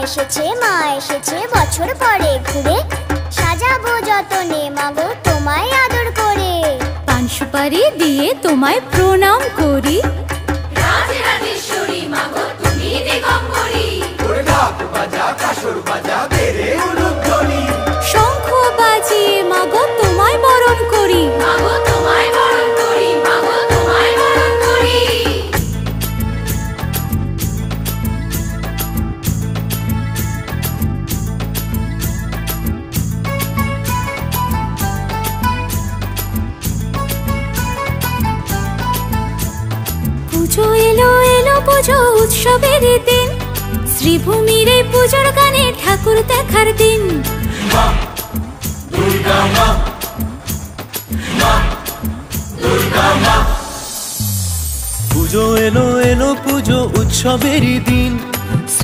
এসেছে বছর পরে ঘুরে, সাজাবো যতনে মাগো তোমায় আদর করে। পান সুপারি দিয়ে তোমায় প্রণাম করি, রাজরাজেশ্বরী মাগো তুমি দিগম্বরী। ওরে ঢাক বাজা কাসর বাজা বেরে উলুধ্বনি, শঙ্খ বাজিয়ে মাগো তোমায় বরণ করি, মাগো তোমায় বরণ করি, মাগো তোমায় বরণ করি। পুজো এলো এলো পুজো উৎসবের দিন, শ্রীভূমির এই পুজোর গানে ঠাকুর দেখার দিন। মা দুর্গা মা, মা দুর্গা মা। পুজো এলো এলো পুজো উৎসবের দিন,